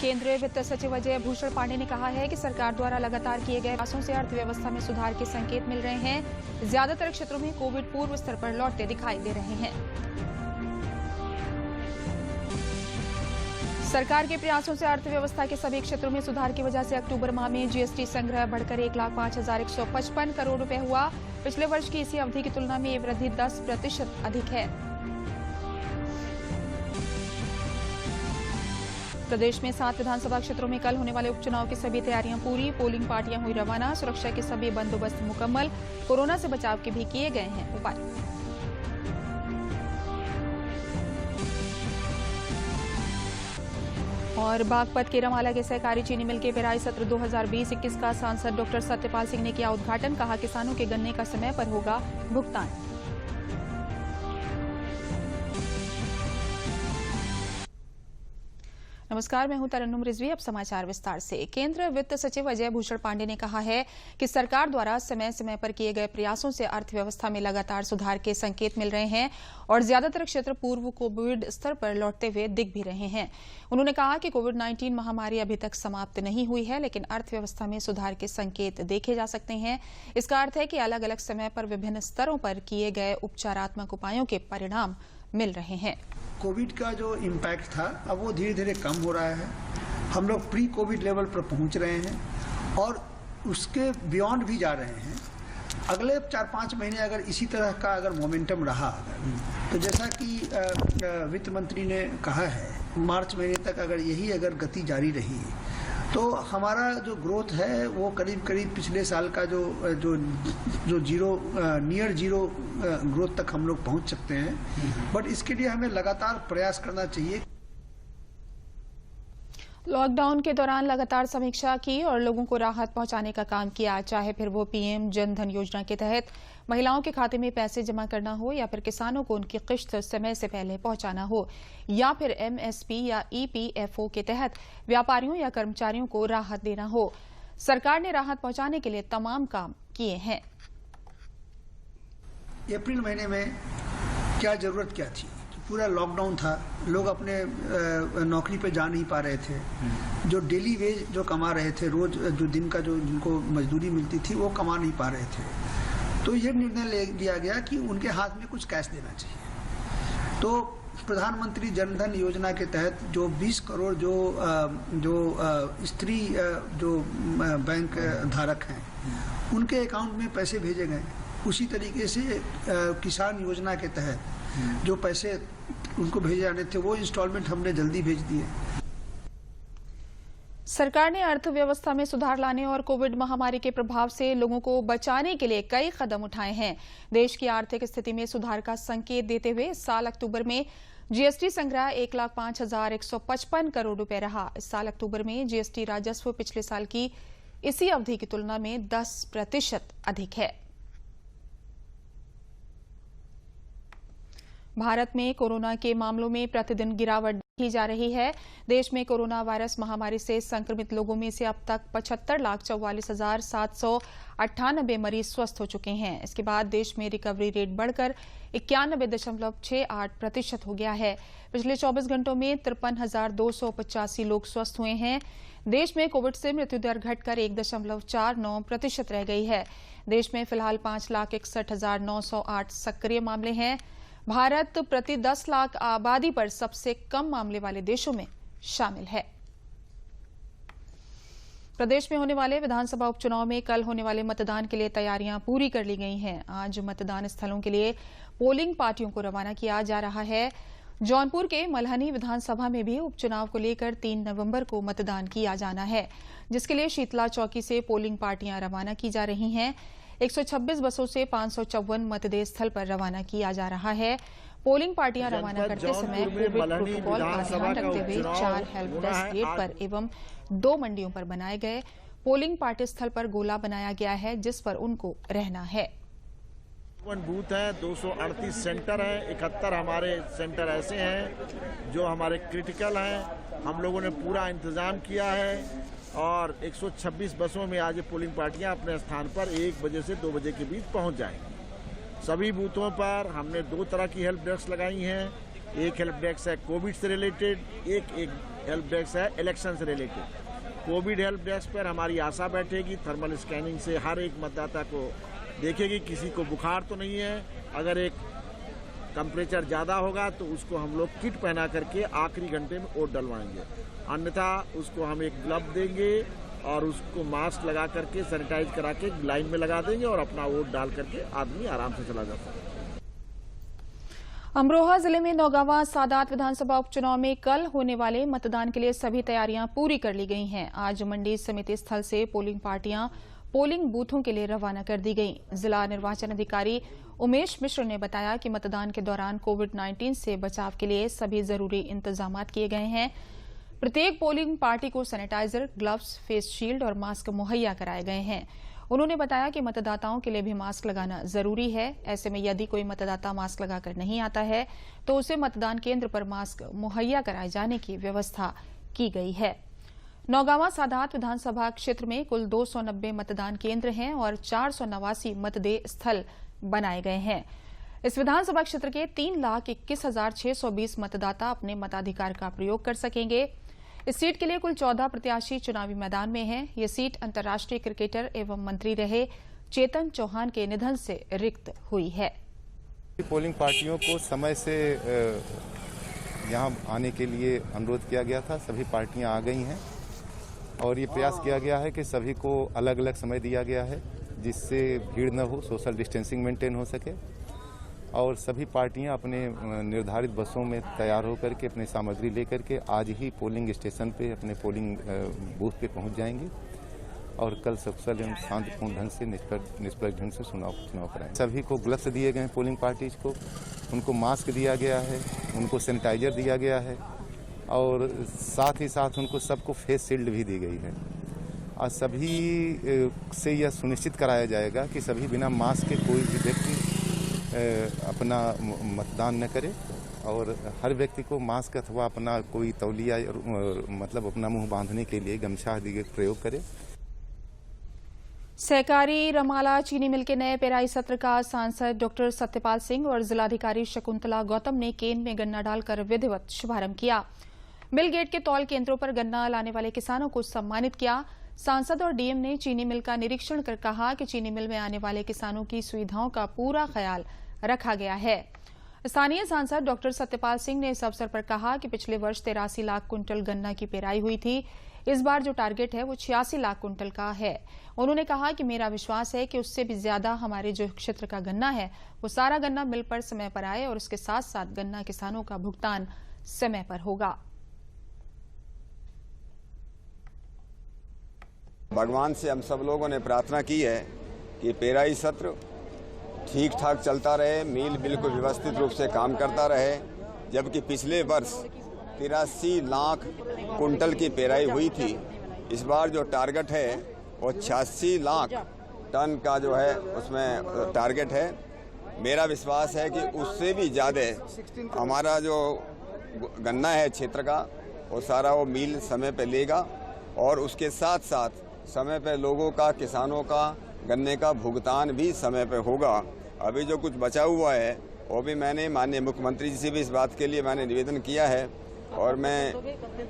केंद्रीय वित्त सचिव अजय भूषण पांडे ने कहा है कि सरकार द्वारा लगातार किए गए प्रयासों से अर्थव्यवस्था में सुधार के संकेत मिल रहे हैं। ज्यादातर क्षेत्रों में कोविड पूर्व स्तर पर लौटते दिखाई दे रहे हैं। सरकार के प्रयासों से अर्थव्यवस्था के सभी क्षेत्रों में सुधार की वजह से अक्टूबर माह में जीएसटी संग्रह बढ़कर 1,05,155 करोड़ रुपए हुआ। पिछले वर्ष की इसी अवधि की तुलना में ये वृद्धि 10% अधिक है। प्रदेश में 7 विधानसभा क्षेत्रों में कल होने वाले उपचुनाव की सभी तैयारियां पूरी। पोलिंग पार्टियां हुई रवाना। सुरक्षा के सभी बंदोबस्त मुकम्मल। कोरोना से बचाव के भी किए गए हैं उपाय। और बागपत के रमाला के सहकारी चीनी मिल के पेराई सत्र 2020-21 का सांसद डॉक्टर सत्यपाल सिंह ने किया उद्घाटन। कहा किसानों के गन्ने का समय पर होगा भुगतान। नमस्कार, मैं हूं तरन्नुम रिजवी। अब समाचार विस्तार से। केंद्रीय वित्त सचिव अजय भूषण पांडे ने कहा है कि सरकार द्वारा समय समय पर किए गए प्रयासों से अर्थव्यवस्था में लगातार सुधार के संकेत मिल रहे हैं और ज्यादातर क्षेत्र पूर्व कोविड स्तर पर लौटते हुए दिख भी रहे हैं। उन्होंने कहा कि कोविड-19 महामारी अभी तक समाप्त नहीं हुई है, लेकिन अर्थव्यवस्था में सुधार के संकेत देखे जा सकते हैं। इसका अर्थ है कि अलग अलग समय पर विभिन्न स्तरों पर किए गए उपचारात्मक उपायों के परिणाम मिल रहे हैं। कोविड का जो इम्पैक्ट था अब वो धीरे धीरे कम हो रहा है। हम लोग प्री कोविड लेवल पर पहुंच रहे हैं और उसके बियॉन्ड भी जा रहे हैं। अगले 4-5 महीने अगर इसी तरह का अगर मोमेंटम रहा तो जैसा कि वित्त मंत्री ने कहा है, मार्च महीने तक अगर गति जारी रही तो हमारा जो ग्रोथ है वो करीब पिछले साल का जो जीरो नियर जीरो ग्रोथ तक हम लोग पहुंच सकते हैं। बट इसके लिए हमें लगातार प्रयास करना चाहिए। लॉकडाउन के दौरान लगातार समीक्षा की और लोगों को राहत पहुंचाने का काम किया, चाहे फिर वो पीएम जन धन योजना के तहत महिलाओं के खाते में पैसे जमा करना हो या फिर किसानों को उनकी किश्त समय से पहले पहुंचाना हो या फिर एमएसपी या ईपीएफओ के तहत व्यापारियों या कर्मचारियों को राहत देना हो। सरकार ने राहत पहुंचाने के लिए तमाम काम किए हैं। अप्रैल महीने में क्या जरूरत क्या थी? पूरा लॉकडाउन था, लोग अपने नौकरी पे जा नहीं पा रहे थे। जो डेली वेज जो कमा रहे थे, रोज जो दिन का जो जिनको मजदूरी मिलती थी वो कमा नहीं पा रहे थे। तो ये निर्णय ले लिया गया कि उनके हाथ में कुछ कैश देना चाहिए। तो प्रधानमंत्री जन धन योजना के तहत जो 20 करोड़ जो स्त्री जो बैंक धारक हैं उनके अकाउंट में पैसे भेजे गए। उसी तरीके से किसान योजना के तहत जो पैसे उनको भेजे जाने थे वो इंस्टॉलमेंट हमने जल्दी भेज दिए। सरकार ने अर्थव्यवस्था में सुधार लाने और कोविड महामारी के प्रभाव से लोगों को बचाने के लिए कई कदम उठाए हैं। देश की आर्थिक स्थिति में सुधार का संकेत देते हुए इस साल अक्टूबर में जीएसटी संग्रह 1,05,155 करोड़ रुपए रहा। इस साल अक्टूबर में जीएसटी राजस्व पिछले साल की इसी अवधि की तुलना में 10% अधिक है। भारत में कोरोना के मामलों में प्रतिदिन गिरावट देखी जा रही है। देश में कोरोना वायरस महामारी से संक्रमित लोगों में से अब तक 75,44,798 मरीज स्वस्थ हो चुके हैं। इसके बाद देश में रिकवरी रेट बढ़कर 91.68% हो गया है। पिछले 24 घंटों में 53,285 लोग स्वस्थ हुए हैं। देश में कोविड से मृत्यु दर घटकर 1.49% रह गई है। देश में फिलहाल 5,61,908 सक्रिय मामले हैं। भारत प्रति 10 लाख आबादी पर सबसे कम मामले वाले देशों में शामिल है। प्रदेश में होने वाले विधानसभा उपचुनाव में कल होने वाले मतदान के लिए तैयारियां पूरी कर ली गई हैं। आज मतदान स्थलों के लिए पोलिंग पार्टियों को रवाना किया जा रहा है। जौनपुर के मल्हनी विधानसभा में भी उपचुनाव को लेकर 3 नवंबर को मतदान किया जाना है, जिसके लिए शीतला चौकी से पोलिंग पार्टियां रवाना की जा रही हैं। 126 बसों से 554 मतदेय स्थल पर रवाना किया जा रहा है। पोलिंग पार्टियां रवाना करते समय कोविड प्रोटोकॉल का ध्यान रखते हुए 4 हेल्प डेस्क गेट पर एवं 2 मंडियों पर बनाए गए पोलिंग पार्टी स्थल पर गोला बनाया गया है, जिस पर उनको रहना है। बूथ है, 238 सेंटर है, 71 हमारे सेंटर ऐसे हैं जो हमारे क्रिटिकल हैं। हम लोगों ने पूरा इंतजाम किया है और 126 बसों में आज पोलिंग पार्टियां अपने स्थान पर 1 बजे से 2 बजे के बीच पहुंच जाएंगी। सभी बूथों पर हमने 2 तरह की हेल्प डेस्क लगाई हैं। एक हेल्प डेस्क है कोविड से रिलेटेड, एक हेल्प डेस्क है इलेक्शन से रिलेटेड। कोविड हेल्प डेस्क पर हमारी आशा बैठेगी, थर्मल स्कैनिंग से हर एक मतदाता को देखेगी किसी को बुखार तो नहीं है। अगर एक टेम्परेचर ज़्यादा होगा तो उसको हम लोग किट पहना करके आखिरी घंटे में वोट डलवाएंगे, अन्यथा उसको हम एक ग्लव देंगे और उसको मास्क लगा करके सैनिटाइज करा के लाइन में लगा देंगे और अपना वोट डाल करके आदमी आराम से चला जा सकता है। अमरोहा जिले में नौगावा सादात विधानसभा उपचुनाव में कल होने वाले मतदान के लिए सभी तैयारियां पूरी कर ली गई हैं। आज मंडी समिति स्थल से पोलिंग पार्टियां पोलिंग बूथों के लिए रवाना कर दी गई। जिला निर्वाचन अधिकारी उमेश मिश्र ने बताया कि मतदान के दौरान कोविड-19 से बचाव के लिए सभी जरूरी इंतजाम किए गए हैं। प्रत्येक पोलिंग पार्टी को सैनिटाइजर, ग्लव्स, फेस शील्ड और मास्क मुहैया कराए गए हैं। उन्होंने बताया कि मतदाताओं के लिए भी मास्क लगाना जरूरी है। ऐसे में यदि कोई मतदाता मास्क लगाकर नहीं आता है तो उसे मतदान केंद्र पर मास्क मुहैया कराए जाने की व्यवस्था की गई है। नौगावा सादात विधानसभा क्षेत्र में कुल 290 मतदान केंद्र हैं और 489 मतदेय स्थल बनाए गए हैं। इस विधानसभा क्षेत्र के 3,21,620 मतदाता अपने मताधिकार का प्रयोग कर सकेंगे। इस सीट के लिए कुल 14 प्रत्याशी चुनावी मैदान में हैं। ये सीट अंतर्राष्ट्रीय क्रिकेटर एवं मंत्री रहे चेतन चौहान के निधन से रिक्त हुई है। पोलिंग पार्टियों को समय से यहां आने के लिए अनुरोध किया गया था। सभी पार्टियां आ गई हैं और ये प्रयास किया गया है कि सभी को अलग अलग समय दिया गया है जिससे भीड़ न हो, सोशल डिस्टेंसिंग मेंटेन हो सके और सभी पार्टियां अपने निर्धारित बसों में तैयार होकर के अपनी सामग्री लेकर के आज ही पोलिंग स्टेशन पे अपने पोलिंग बूथ पे पहुंच जाएंगे और कल सकुशल एवं शांतिपूर्ण ढंग से निष्पक्ष ढंग से चुनाव कराएंगे। सभी को ग्लव्स दिए गए हैं, पोलिंग पार्टीज को उनको मास्क दिया गया है, उनको सैनिटाइजर दिया गया है और साथ ही साथ उनको सबको फेस शील्ड भी दी गई है। और सभी से यह सुनिश्चित कराया जाएगा कि सभी बिना मास्क के कोई भी व्यक्ति अपना मतदान न करे और हर व्यक्ति को मास्क अथवा अपना कोई तौलिया मतलब अपना मुंह बांधने के लिए गमछा आदि का प्रयोग करे। सहकारी रमाला चीनी मिल के नए पेराई सत्र का सांसद डॉक्टर सत्यपाल सिंह और जिलाधिकारी शकुंतला गौतम ने केन में गन्ना डालकर विधिवत शुभारंभ किया। मिल गेट के तौल केंद्रों पर गन्ना लाने वाले किसानों को सम्मानित किया। सांसद और डीएम ने चीनी मिल का निरीक्षण कर कहा कि चीनी मिल में आने वाले किसानों की सुविधाओं का पूरा ख्याल रखा गया है। स्थानीय सांसद डॉक्टर सत्यपाल सिंह ने इस अवसर पर कहा कि पिछले वर्ष 83 लाख कुंटल गन्ना की पेराई हुई थी। इस बार जो टारगेट है वो 86 लाख कुंटल का है। उन्होंने कहा कि मेरा विश्वास है कि उससे भी ज्यादा हमारे जो क्षेत्र का गन्ना है वो सारा गन्ना मिल पर समय पर आए और उसके साथ साथ गन्ना किसानों का भुगतान समय पर होगा। भगवान से हम सब लोगों ने प्रार्थना की है कि पेराई सत्र ठीक ठाक चलता रहे, मिल बिल्कुल व्यवस्थित रूप से काम करता रहे। जबकि पिछले वर्ष 83 लाख कुंटल की पेराई हुई थी, इस बार जो टारगेट है वो 86 लाख टन का जो है उसमें टारगेट है। मेरा विश्वास है कि उससे भी ज़्यादा हमारा जो गन्ना है क्षेत्र का वो सारा वो मिल समय पे लेगा और उसके साथ साथ समय पे लोगों का, किसानों का गन्ने का भुगतान भी समय पे होगा। अभी जो कुछ बचा हुआ है वो भी मैंने माननीय मुख्यमंत्री जी से भी इस बात के लिए मैंने निवेदन किया है और मैं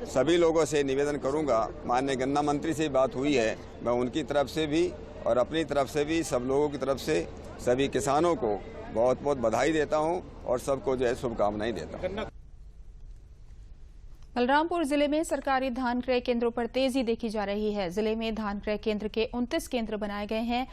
सभी लोगों से निवेदन करूंगा। माननीय गन्ना मंत्री से बात हुई है, मैं उनकी तरफ से भी और अपनी तरफ से भी सब लोगों की तरफ से सभी किसानों को बहुत बहुत बधाई देता हूं और सबको जो है शुभकामनाएं देता हूं। बलरामपुर जिले में सरकारी धान क्रय केंद्रों पर तेजी देखी जा रही है। जिले में धान क्रय केंद्र के 29 केंद्र बनाए गए हैं।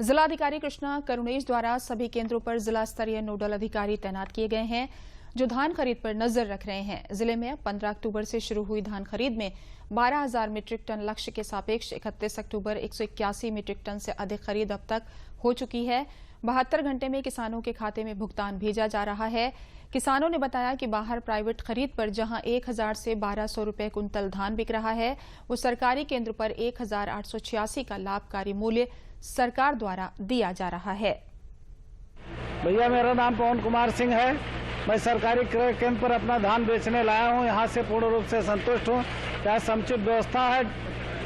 जिलाधिकारी कृष्णा करुणेश द्वारा सभी केंद्रों पर जिला स्तरीय नोडल अधिकारी तैनात किए गए हैं जो धान खरीद पर नजर रख रहे हैं। जिले में 15 अक्टूबर से शुरू हुई धान खरीद में 12,000 मीट्रिक टन लक्ष्य के सापेक्ष 31 अक्टूबर 181 मीट्रिक टन से अधिक खरीद अब तक हो चुकी है। 72 घंटे में किसानों के खाते में भुगतान भेजा जा रहा है। किसानों ने बताया कि बाहर प्राइवेट खरीद पर जहां 1,000 से 1,200 रुपए कुंतल धान बिक रहा है, वो सरकारी केंद्र पर 1,886 का लाभकारी मूल्य सरकार द्वारा दिया जा रहा है। भैया, मेरा नाम पवन कुमार सिंह है। मैं सरकारी क्रय केंद्र पर अपना धान बेचने लाया हूं। यहां से पूर्ण रूप से संतुष्ट हूं। क्या समुचित व्यवस्था है,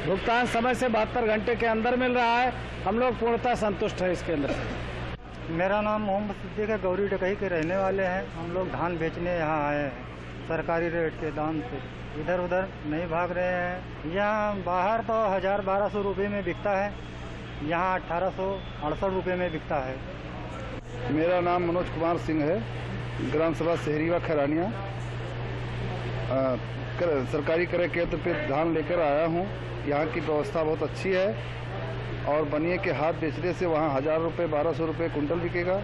भुगतान समय से 72 घंटे के अंदर मिल रहा है। हम लोग पूर्णतः संतुष्ट है इस केंद्र से। मेरा नाम मोहम्मद सिद्दीक है, गौरी डकही के रहने वाले हैं। हम लोग धान बेचने यहाँ आए हैं सरकारी रेट के दाम पे, इधर उधर नहीं भाग रहे हैं। यहाँ बाहर तो 1000-1200 रुपये में बिकता है, यहाँ 1868 रुपये में बिकता है। मेरा नाम मनोज कुमार सिंह है, ग्राम सभा शहरीवा खैरानिया। सरकारी क्रय केंद्र पे धान लेकर आया हूँ। यहाँ की व्यवस्था बहुत अच्छी है और बनिए के हाथ बेचने से वहाँ 1000 रुपये 1200 रुपये कुंटल बिकेगा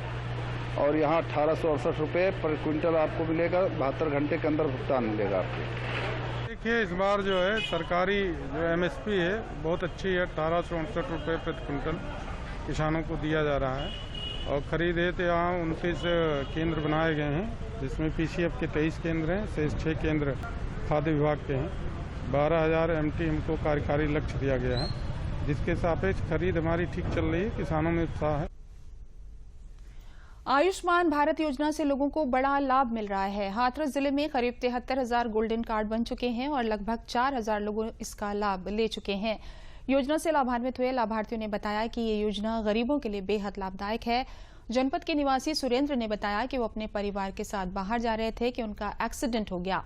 और यहाँ 1868 रुपये पर क्विंटल आपको मिलेगा। 72 घंटे के अंदर भुगतान मिलेगा आपको। देखिए, इस बार जो है सरकारी जो MSP है बहुत अच्छी है। 1868 रुपये प्रति क्विंटल किसानों को दिया जा रहा है और खरीद हेतु यहाँ 29 केंद्र बनाए गए हैं, जिसमें PCF के 23 केंद्र हैं, शेष 6 केंद्र खाद्य विभाग के हैं। 12,000 MT हमको कार्यकारी लक्ष्य दिया गया है, जिसके सापेक्ष खरीद हमारी ठीक चल रही है, किसानों में उत्साह है। आयुष्मान भारत योजना से लोगों को बड़ा लाभ मिल रहा है। हाथरस जिले में करीब 73,000 गोल्डन कार्ड बन चुके हैं और लगभग 4,000 लोग इसका लाभ ले चुके हैं। योजना से लाभान्वित हुए लाभार्थियों ने बताया कि ये योजना गरीबों के लिए बेहद लाभदायक है। जनपद के निवासी सुरेंद्र ने बताया कि वो अपने परिवार के साथ बाहर जा रहे थे कि उनका एक्सीडेंट हो गया।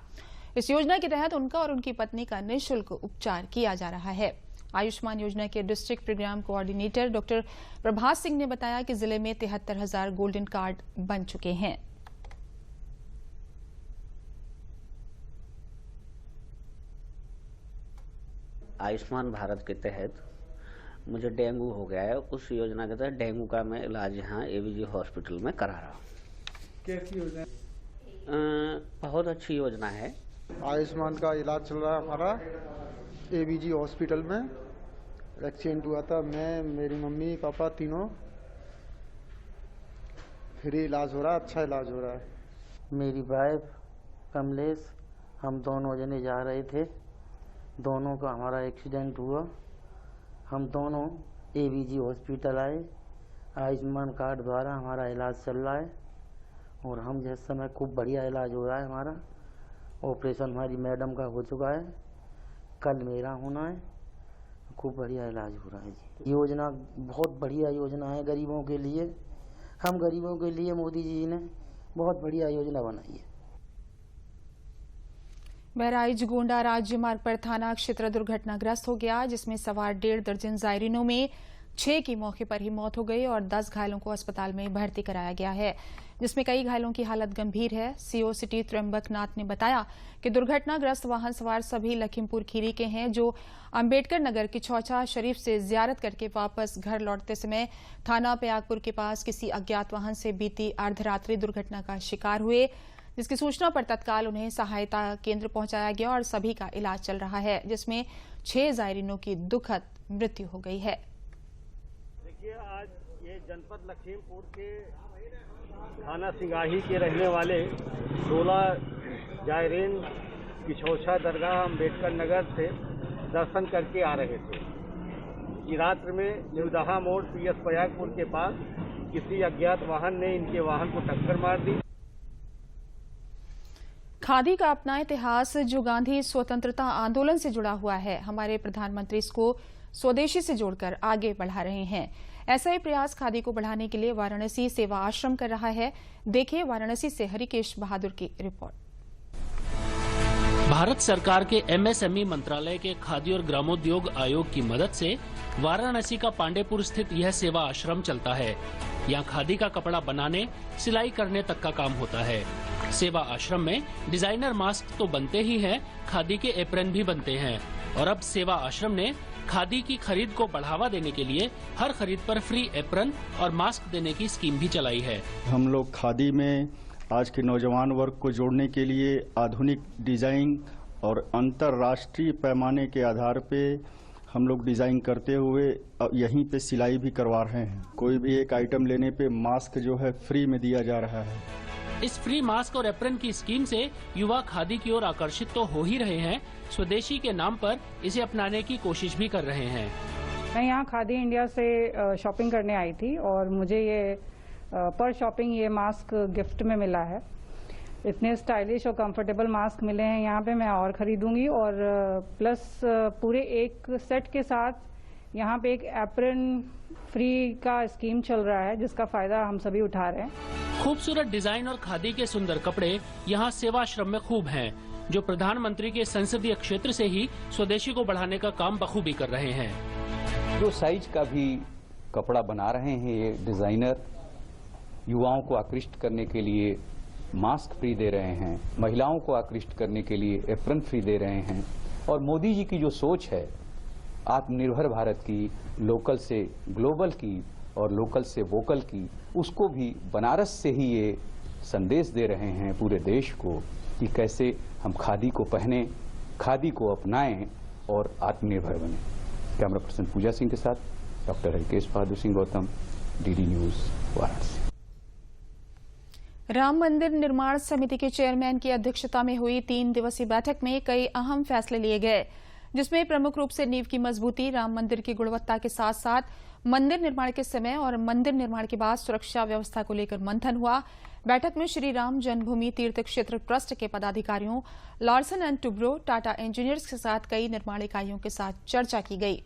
इस योजना के तहत उनका और उनकी पत्नी का निःशुल्क उपचार किया जा रहा है। आयुष्मान योजना के district program coordinator doctor Prabhas Singh ने बताया कि जिले में 73,000 गोल्डन कार्ड बन चुके हैं। आयुष्मान भारत के तहत मुझे डेंगू हो गया है। उस योजना के तहत डेंगू का मैं इलाज यहाँ ABG हॉस्पिटल में करा रहा हूँ। कैसी योजना? बहुत अच्छी योजना है। आयुष्मान का इलाज चल रहा है हमारा ABG हॉस्पिटल में। एक्सीडेंट हुआ था, मैं, मेरी मम्मी पापा तीनों, फ्री इलाज हो रहा है, अच्छा इलाज हो रहा है। मेरी वाइफ कमलेश, हम दोनों जने जा रहे थे, दोनों का हमारा एक्सीडेंट हुआ। हम दोनों ABG हॉस्पिटल आए। आयुष्मान कार्ड द्वारा हमारा इलाज चल रहा है और हम जिस समय खूब बढ़िया इलाज हो रहा है हमारा। ऑपरेशन हमारी मैडम का हो चुका है, कल मेरा होना है। खूब बढ़िया इलाज हो रहा है जी। योजना बहुत बढ़िया योजना है गरीबों के लिए। हम गरीबों के लिए मोदी जी ने बहुत बढ़िया योजना बनाई है। बहराइच गोंडा राज्य मार्ग पर थाना क्षेत्र दुर्घटनाग्रस्त हो गया, जिसमें सवार 1.5 दर्जन जायरीनों में 6 की मौके पर ही मौत हो गई और 10 घायलों को अस्पताल में भर्ती कराया गया है, जिसमें कई घायलों की हालत गंभीर है। CO सिटी त्र्यंबक नाथ ने बताया कि दुर्घटनाग्रस्त वाहन सवार सभी लखीमपुर खीरी के हैं, जो अंबेडकर नगर की चौचा शरीफ से जियारत करके वापस घर लौटते समय थाना पयागपुर के पास किसी अज्ञात वाहन से बीती अर्धरात्रि दुर्घटना का शिकार हुए, जिसकी सूचना पर तत्काल उन्हें सहायता केंद्र पहुंचाया गया और सभी का इलाज चल रहा है, जिसमें 6 जायरीनों की दुखद मृत्यु हो गई है। देखिए, आज ये जनपद लखीमपुर के थाना सिंगाही के रहने वाले 16 जायरीन किछौछा दरगाह अंबेडकर नगर से दर्शन करके आ रहे थे कि रात्रि में न्यूदहा मोड़ PS पयागपुर के पास किसी अज्ञात वाहन ने इनके वाहन को टक्कर मार दी। खादी का अपना इतिहास जो गांधी स्वतंत्रता आंदोलन से जुड़ा हुआ है, हमारे प्रधानमंत्री इसको स्वदेशी से जोड़कर आगे बढ़ा रहे हैं। ऐसा ही प्रयास खादी को बढ़ाने के लिए वाराणसी सेवा आश्रम कर रहा है। देखिए वाराणसी से हरिकेश बहादुर की रिपोर्ट। भारत सरकार के MSME मंत्रालय के खादी और ग्रामोद्योग आयोग की मदद से वाराणसी का पांडेपुर स्थित यह सेवा आश्रम चलता है। यहाँ खादी का कपड़ा बनाने, सिलाई करने तक का काम होता है। सेवा आश्रम में डिजाइनर मास्क तो बनते ही हैं, खादी के एप्रन भी बनते हैं और अब सेवा आश्रम ने खादी की खरीद को बढ़ावा देने के लिए हर खरीद पर फ्री एप्रन और मास्क देने की स्कीम भी चलाई है। हम लोग खादी में आज के नौजवान वर्ग को जोड़ने के लिए आधुनिक डिजाइन और अंतर्राष्ट्रीय पैमाने के आधार पे हम लोग डिजाइन करते हुए यहीं पे सिलाई भी करवा रहे हैं। कोई भी एक आइटम लेने पे मास्क जो है फ्री में दिया जा रहा है। इस फ्री मास्क और एप्रन की स्कीम से युवा खादी की ओर आकर्षित तो हो ही रहे हैं, स्वदेशी के नाम पर इसे अपनाने की कोशिश भी कर रहे हैं। मैं यहाँ खादी इंडिया से शॉपिंग करने आई थी और मुझे ये पर शॉपिंग ये मास्क गिफ्ट में मिला है। इतने स्टाइलिश और कंफर्टेबल मास्क मिले हैं यहाँ पे, मैं और खरीदूंगी और प्लस पूरे एक सेट के साथ यहाँ पे एक एप्रन फ्री का स्कीम चल रहा है जिसका फायदा हम सभी उठा रहे हैं। खूबसूरत डिजाइन और खादी के सुंदर कपड़े यहाँ सेवाश्रम में खूब हैं, जो प्रधानमंत्री के संसदीय क्षेत्र से ही स्वदेशी को बढ़ाने का काम बखूबी कर रहे हैं। जो साइज का भी कपड़ा बना रहे हैं ये डिजाइनर, युवाओं को आकृष्ट करने के लिए मास्क फ्री दे रहे हैं, महिलाओं को आकृष्ट करने के लिए एप्रन फ्री दे रहे हैं। और मोदी जी की जो सोच है आत्मनिर्भर भारत की, लोकल से ग्लोबल की और लोकल से वोकल की, उसको भी बनारस से ही ये संदेश दे रहे हैं पूरे देश को कि कैसे हम खादी को पहने, खादी को अपनाएं और आत्मनिर्भर बने। कैमरा पर्सन पूजा सिंह के साथ doctor Harikesh Bahadur Singh Gautam, DD news, Varanasi. Ram मंदिर निर्माण समिति के चेयरमैन की अध्यक्षता में हुई 3 दिवसीय बैठक में कई अहम फैसले लिए गए, जिसमें प्रमुख रूप से नींव की मजबूती, राम मंदिर की गुणवत्ता के साथ साथ मंदिर निर्माण के समय और मंदिर निर्माण के बाद सुरक्षा व्यवस्था को लेकर मंथन हुआ। बैठक में श्री राम जन्मभूमि तीर्थ क्षेत्र ट्रस्ट के पदाधिकारियों, Larsen and Toubro, Tata engineers के साथ कई निर्माण इकाइयों के साथ चर्चा की गई।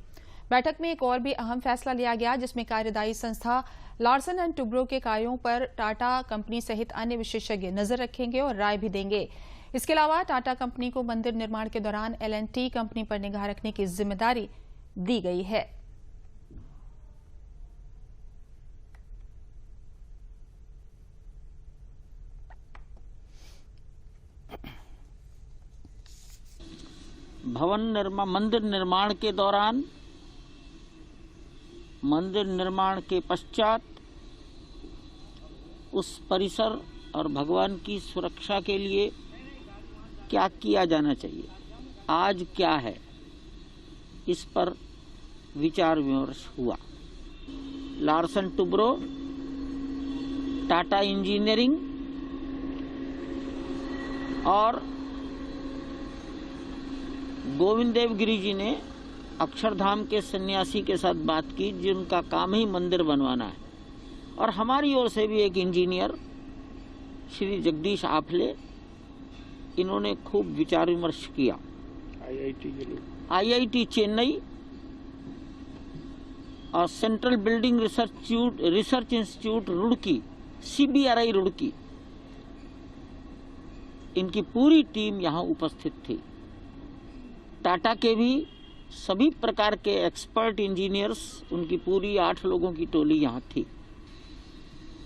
बैठक में एक और भी अहम फैसला लिया गया, जिसमें कार्यदायी संस्था लार्सन एंड टुब्रो के कार्यों पर टाटा कंपनी सहित अन्य विशेषज्ञ नजर रखेंगे और राय भी देंगे। इसके अलावा टाटा कंपनी को मंदिर निर्माण के दौरान L&T कंपनी पर निगाह रखने की जिम्मेदारी दी गई है। मंदिर निर्माण के दौरान, मंदिर निर्माण के पश्चात उस परिसर और भगवान की सुरक्षा के लिए क्या किया जाना चाहिए, आज क्या है, इस पर विचार विमर्श हुआ। लार्सन टुब्रो, टाटा इंजीनियरिंग और गोविंद देव गिरी जी ने अक्षरधाम के सन्यासी के साथ बात की, जिनका काम ही मंदिर बनवाना है। और हमारी ओर से भी एक इंजीनियर श्री जगदीश आफले, इन्होंने खूब विचार विमर्श किया। IIT चेन्नई और central building research institute Roorkee, CBRI Roorkee, इनकी पूरी टीम यहाँ उपस्थित थी। टाटा के भी सभी प्रकार के एक्सपर्ट इंजीनियर्स, उनकी पूरी 8 लोगों की टोली यहाँ थी।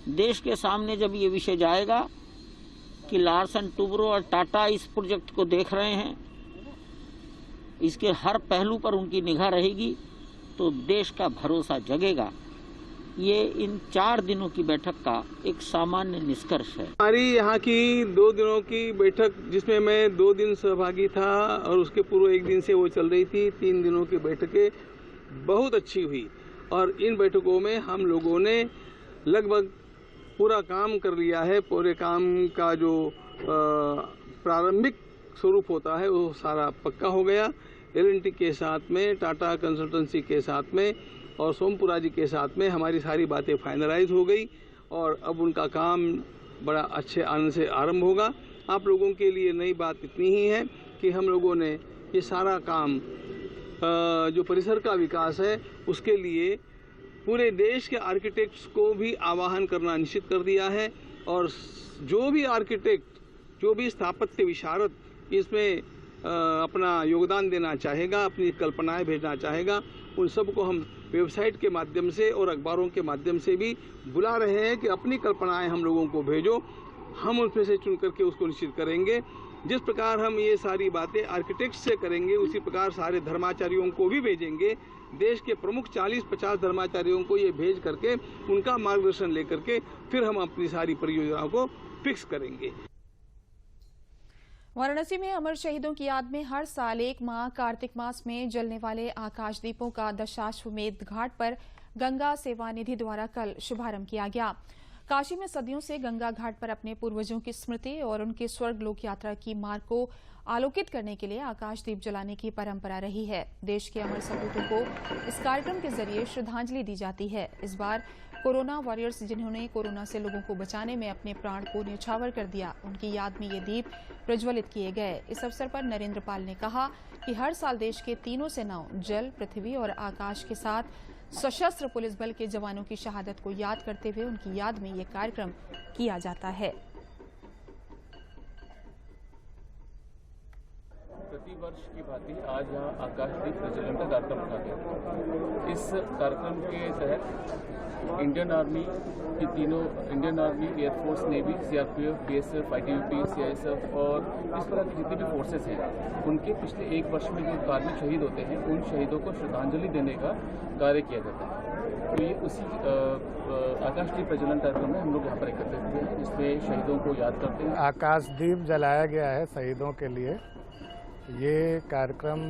देश के सामने जब ये विषय जाएगा कि लार्सन टुब्रो और टाटा इस प्रोजेक्ट को देख रहे हैं, इसके हर पहलू पर उनकी निगाह रहेगी, तो देश का भरोसा जगेगा। ये इन 4 दिनों की बैठक का एक सामान्य निष्कर्ष है। हमारी यहाँ की 2 दिनों की बैठक, जिसमें मैं 2 दिन सहभागी था और उसके पूर्व 1 दिन से वो चल रही थी, 3 दिनों की बैठकें बहुत अच्छी हुई। और इन बैठकों में हम लोगों ने लगभग पूरा काम कर लिया है। पूरे काम का जो प्रारंभिक स्वरूप होता है वो सारा पक्का हो गया। L&T के साथ में, टाटा कंसल्टेंसी के साथ में और सोमपुरा जी के साथ में हमारी सारी बातें फाइनलाइज हो गई और अब उनका काम बड़ा अच्छे आनंद से आरंभ होगा। आप लोगों के लिए नई बात इतनी ही है कि हम लोगों ने ये सारा काम जो परिसर का विकास है उसके लिए पूरे देश के आर्किटेक्ट्स को भी आवाहन करना निश्चित कर दिया है। और जो भी आर्किटेक्ट, जो भी स्थापत्य विशारद इसमें अपना योगदान देना चाहेगा, अपनी कल्पनाएं भेजना चाहेगा, उन सबको हम वेबसाइट के माध्यम से और अखबारों के माध्यम से भी बुला रहे हैं कि अपनी कल्पनाएं हम लोगों को भेजो, हम उसमें से चुन करके उसको निश्चित करेंगे। जिस प्रकार हम ये सारी बातें आर्किटेक्ट से करेंगे, उसी प्रकार सारे धर्माचार्यों को भी भेजेंगे। देश के प्रमुख 40-50 धर्माचार्यों को ये भेज करके उनका मार्गदर्शन लेकर के फिर हम अपनी सारी परियोजनाओं को फिक्स करेंगे। वाराणसी में अमर शहीदों की याद में हर साल 1 माह कार्तिक मास में जलने वाले आकाश दीपों का दशाश्वमेध घाट पर गंगा सेवा निधि द्वारा कल शुभारंभ किया गया। काशी में सदियों से गंगा घाट पर अपने पूर्वजों की स्मृति और उनके स्वर्ग लोक यात्रा की मार्ग को आलोकित करने के लिए आकाशदीप जलाने की परंपरा रही है। देश के अमर सपूतों को इस कार्यक्रम के जरिए श्रद्धांजलि दी जाती है। इस बार कोरोना वॉरियर्स, जिन्होंने कोरोना से लोगों को बचाने में अपने प्राण को न्यौछावर कर दिया, उनकी याद में ये दीप प्रज्वलित किए गए। इस अवसर पर नरेंद्र पाल ने कहा कि हर साल देश के तीनों सेनाओं, जल, पृथ्वी और आकाश के साथ सशस्त्र पुलिस बल के जवानों की शहादत को याद करते हुए उनकी याद में ये कार्यक्रम किया जाता है। प्रतिवर्ष की भांति आज यहाँ आकाशदीप प्रज्वलन का कार्यक्रम रखा गया। इस कार्यक्रम के तहत इंडियन आर्मी की तीनों, Indian army, air force, navy, CRPF, BSF, ITBP, CISF और इस तरह की जितनी भी फोर्सेस हैं, उनके पिछले एक वर्ष में जो कार्मिक शहीद होते हैं, उन शहीदों को श्रद्धांजलि देने का कार्य किया जाता है। तो ये उसी आकाशदीप प्रज्वलन कार्यक्रम में हम लोग यहाँ पर एकत्रित हुए हैं, जिसमें शहीदों को याद करते हैं। आकाशदीप जलाया गया है शहीदों के लिए। ये कार्यक्रम,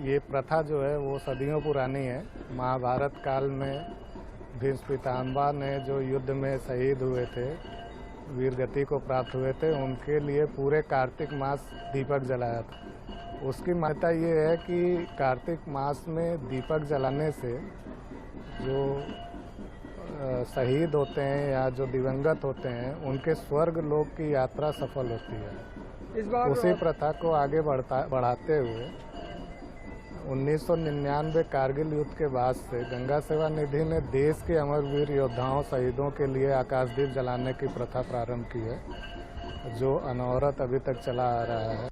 ये प्रथा जो है वो सदियों पुरानी है। महाभारत काल में भीष्म पितामह ने जो युद्ध में शहीद हुए थे, वीरगति को प्राप्त हुए थे, उनके लिए पूरे कार्तिक मास दीपक जलाया था। उसकी मान्यता ये है कि कार्तिक मास में दीपक जलाने से जो शहीद होते हैं या जो दिवंगत होते हैं, उनके स्वर्ग लोक की यात्रा सफल होती है। उसी प्रथा को आगे बढ़ाते हुए 1999 कारगिल युद्ध के बाद से गंगा सेवा निधि ने देश के अमरवीर योद्धाओं शहीदों के लिए आकाशदीप जलाने की प्रथा प्रारंभ की है, जो अनवरत अभी तक चला आ रहा है।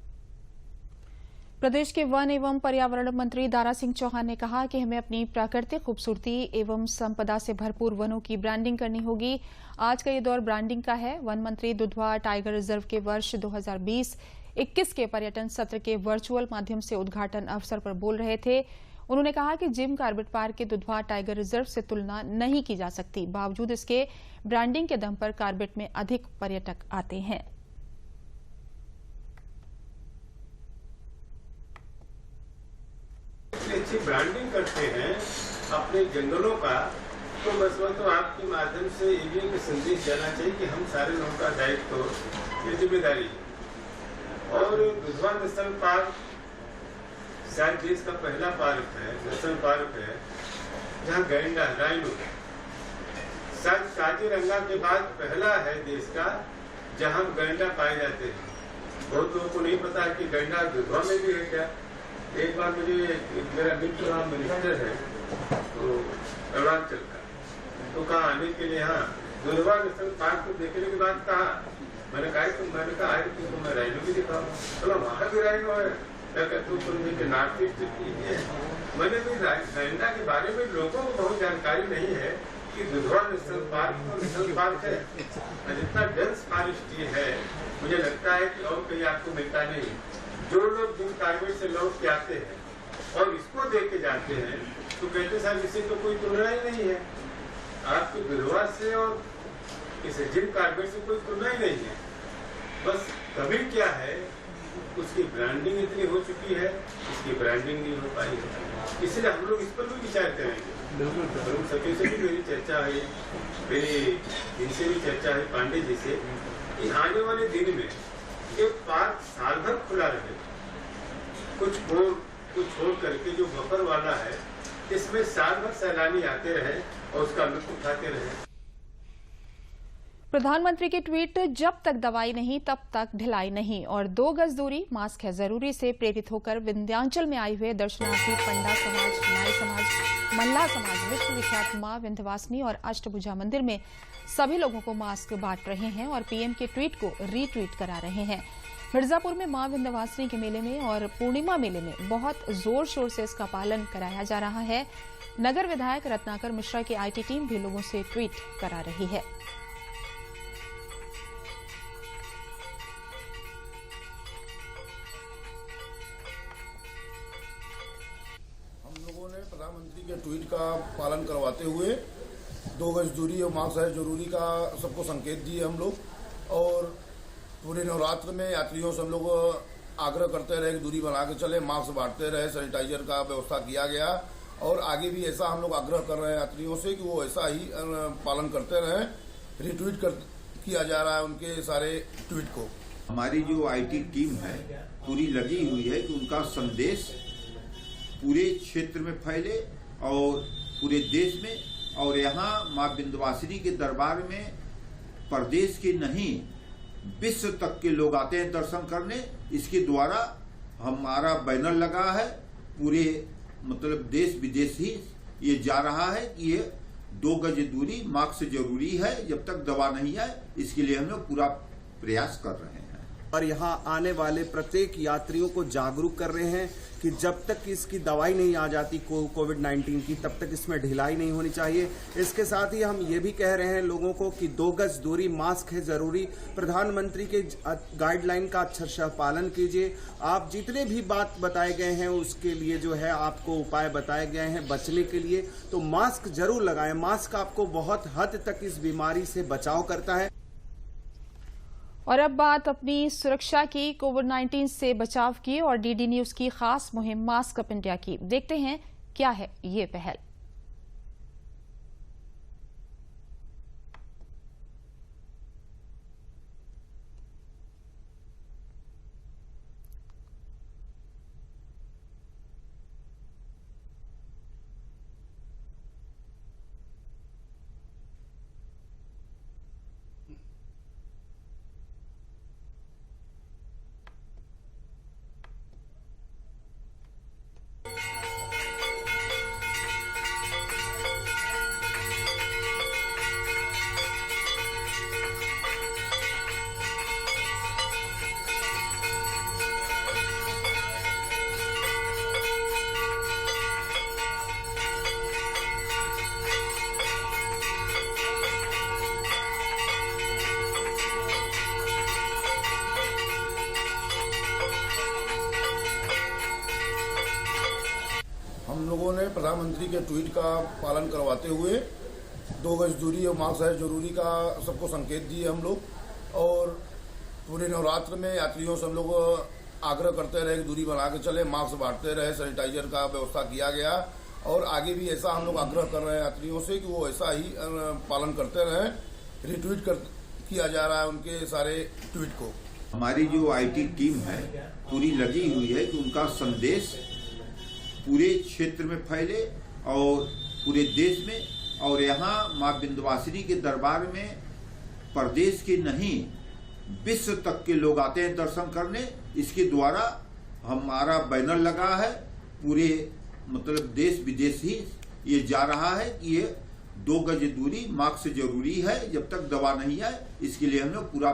प्रदेश के वन एवं पर्यावरण मंत्री दारा सिंह चौहान ने कहा कि हमें अपनी प्राकृतिक खूबसूरती एवं संपदा से भरपूर वनों की ब्रांडिंग करनी होगी। आज का ये दौर ब्रांडिंग का है। वन मंत्री दुधवा टाइगर रिजर्व के वर्ष 2020-21 के पर्यटन सत्र के वर्चुअल माध्यम से उद्घाटन अवसर पर बोल रहे थे। उन्होंने कहा कि जिम कॉर्बेट पार्क के दुधवा टाइगर रिजर्व से तुलना नहीं की जा सकती। बावजूद इसके ब्रांडिंग के दम पर कॉर्बेट में अधिक पर्यटक आते हैं। अच्छी ब्रांडिंग करते हैं अपने जंगलों का, तो बस वो तो आपके माध्यम से ये संदेश जाना चाहिए कि हम सारे लोगों का दायित्व, ये जिम्मेदारी है। और दुधवा नेशनल पार्क शायद देश का पहला पार्क है, नेशनल पार्क है, जहाँ गैंडा, राइनो, शायद काजीरंगा के बाद पहला है देश का जहाँ गैंडा पाए जाते हैं। बहुत लोगों को नहीं पता है कि गैंडा दुधवा में भी है क्या। एक बार मुझे मेरा मित्र वहाँ मिनिस्टर है, तो अरुणाचल का, तो कहा आने के लिए, यहाँ दुधवा नेशनल पार्क को देखने के बाद कहा, मैंने कहा आए तो मैं राइनो भी दिखाऊँ। चलो वहाँ भी राइनो है, क्या कहते हो, नॉर्थ ईस्ट की है। मैंने भी गैंडा के बारे में लोगों को बहुत जानकारी नहीं है कि दुधवा नेशनल पार्क तो नेशनल पार्क है, जितना डेंस फॉरेस्ट ये है, मुझे लगता है कि और कहीं आपको मिलता नहीं। जो लोग जिम कॉर्बेट से लौट के आते हैं और इसको देख के जाते हैं, तो कहते साहब इससे तो कोई तुलना ही नहीं है, आपके दुधवा से और इस जिम कॉर्बेट से कोई तुलना ही नहीं है। बस कभी क्या है, उसकी ब्रांडिंग इतनी हो चुकी है, इसकी ब्रांडिंग नहीं हो पाई है। इसलिए हम लोग इस पर भी विचार करेंगे। सभी से भी मेरी चर्चा है, मेरी इनसे भी चर्चा है, पांडे जी से, कि आने वाले दिन में ये पार्क साल भर खुला रहे, कुछ छोड़ करके जो बफर वाला है, इसमें साल भर सैलानी आते रहे और उसका लुत्फ उठाते रहे। प्रधानमंत्री के ट्वीट, जब तक दवाई नहीं तब तक ढिलाई नहीं और 2 गज दूरी, मास्क है जरूरी से प्रेरित होकर विंध्याचल में आए हुए दर्शनार्थी पंडा समाज, नाई समाज, मल्ला समाज, विश्व विख्यात मां विंध्यवासिनी और अष्टभुजा मंदिर में सभी लोगों को मास्क बांट रहे हैं और पीएम के ट्वीट को रीट्वीट करा रहे हैं। मिर्जापुर में मां विंध्यवासिनी के मेले में और पूर्णिमा मेले में बहुत जोर शोर से इसका पालन कराया जा रहा है। नगर विधायक रत्नाकर मिश्रा की आईटी टीम भी लोगों से ट्वीट करा रही है। प्रधानमंत्री के ट्वीट का पालन करवाते हुए 2 गज दूरी और मास्क है जरूरी का सबको संकेत दिए हम लोग। और पूरे नवरात्र में यात्रियों से हम लोग आग्रह करते रहे कि दूरी बना के चले, मास्क बांटते रहे, सैनिटाइजर का व्यवस्था किया गया और आगे भी ऐसा हम लोग आग्रह कर रहे हैं यात्रियों से कि वो ऐसा ही पालन करते रहें। रिट्वीट किया जा रहा है उनके सारे ट्वीट को। हमारी जो आईटी टीम है पूरी लगी हुई है कि उनका संदेश पूरे क्षेत्र में फैले और पूरे देश में, और यहाँ मां विंध्यवासिनी के दरबार में प्रदेश के नहीं विश्व तक के लोग आते हैं दर्शन करने। इसके द्वारा हमारा बैनर लगा है, पूरे मतलब देश विदेश ही ये जा रहा है कि ये 2 गज दूरी मास्क जरूरी है, जब तक दवा नहीं आए इसके लिए हम लोग पूरा प्रयास कर रहे हैं। और यहाँ आने वाले प्रत्येक यात्रियों को जागरूक कर रहे हैं कि जब तक इसकी दवाई नहीं आ जाती कोविड-19 की, तब तक इसमें ढिलाई नहीं होनी चाहिए। इसके साथ ही हम ये भी कह रहे हैं लोगों को कि 2 गज दूरी, मास्क है जरूरी। प्रधानमंत्री के गाइडलाइन का अक्षरशः पालन कीजिए। आप जितने भी बात बताए गए हैं उसके लिए जो है आपको उपाय बताए गए हैं बचने के लिए, तो मास्क जरूर लगाएं। मास्क आपको बहुत हद तक इस बीमारी से बचाव करता है। और अब बात अपनी सुरक्षा की, कोविड-19 से बचाव की और डीडी न्यूज की खास मुहिम मास्क अप इंडिया की। देखते हैं क्या है ये पहल। हम लोगों ने प्रधानमंत्री के ट्वीट का पालन करवाते हुए 2 गज दूरी और मास्क है जरूरी का सबको संकेत दिए हम लोग। और पूरे नवरात्र में यात्रियों से हम लोग आग्रह करते रहे कि दूरी बना के चले, मास्क बांटते रहे, सैनिटाइजर का व्यवस्था किया गया। और आगे भी ऐसा हम लोग आग्रह कर रहे हैं यात्रियों से कि वो ऐसा ही पालन करते रहे। रिट्वीट किया जा रहा है उनके सारे ट्वीट को। हमारी जो IT टीम है पूरी लगी हुई है कि उनका संदेश पूरे क्षेत्र में फैले और पूरे देश में। और यहाँ माँ विंध्यवासिनी के दरबार में प्रदेश के नहीं विश्व तक के लोग आते हैं दर्शन करने। इसके द्वारा हमारा बैनर लगा है, पूरे मतलब देश विदेश ही ये जा रहा है कि ये 2 गज दूरी, मास्क जरूरी है, जब तक दवा नहीं आए इसके लिए हम लोग पूरा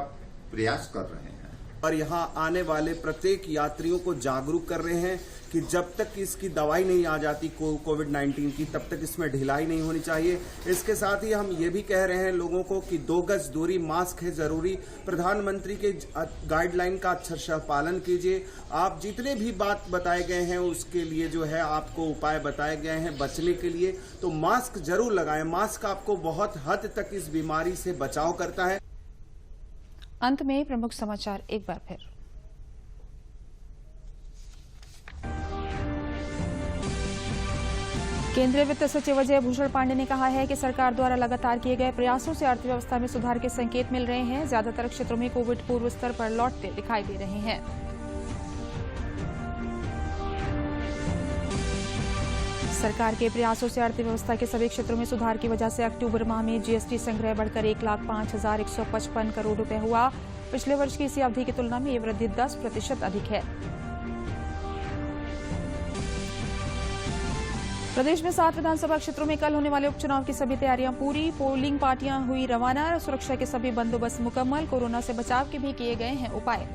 प्रयास कर रहे हैं। और यहाँ आने वाले प्रत्येक यात्रियों को जागरूक कर रहे हैं कि जब तक इसकी दवाई नहीं आ जाती कोविड-19 की, तब तक इसमें ढिलाई नहीं होनी चाहिए। इसके साथ ही हम ये भी कह रहे हैं लोगों को कि 2 गज दूरी, मास्क है जरूरी। प्रधानमंत्री के गाइडलाइन का अक्षरशः पालन कीजिए। आप जितने भी बात बताए गए हैं उसके लिए जो है आपको उपाय बताए गए हैं बचने के लिए, तो मास्क जरूर लगाएं। मास्क आपको बहुत हद तक इस बीमारी से बचाव करता है। अंत में प्रमुख समाचार एक बार फिर। केंद्रीय वित्त सचिव अजय भूषण पांडे ने कहा है कि सरकार द्वारा लगातार किए गए प्रयासों से अर्थव्यवस्था में सुधार के संकेत मिल रहे हैं। ज्यादातर क्षेत्रों में कोविड पूर्व स्तर पर लौटते दिखाई दे रहे हैं। सरकार के प्रयासों से अर्थव्यवस्था के सभी क्षेत्रों में सुधार की वजह से अक्टूबर माह में जीएसटी संग्रह बढ़कर 1,05,155 करोड़ रुपए हुआ। पिछले वर्ष की इसी अवधि की तुलना में ये वृद्धि 10% अधिक है। प्रदेश में 7 विधानसभा क्षेत्रों में कल होने वाले उपचुनाव की सभी तैयारियां पूरी। पोलिंग पार्टियां हुई रवाना। सुरक्षा के सभी बंदोबस्त मुकम्मल। कोरोना से बचाव के भी किए गए हैं उपाय।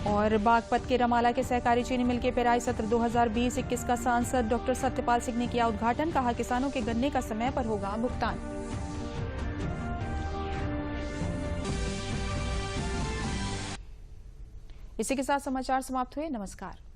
और बागपत के रमाला के सहकारी चीनी मिल के पेराई सत्र 2020-21 का सांसद डॉक्टर सत्यपाल सिंह ने किया उद्घाटन। कहा किसानों के गन्ने का समय पर होगा भुगतान। इसी के साथ समाचार समाप्त हुए। नमस्कार।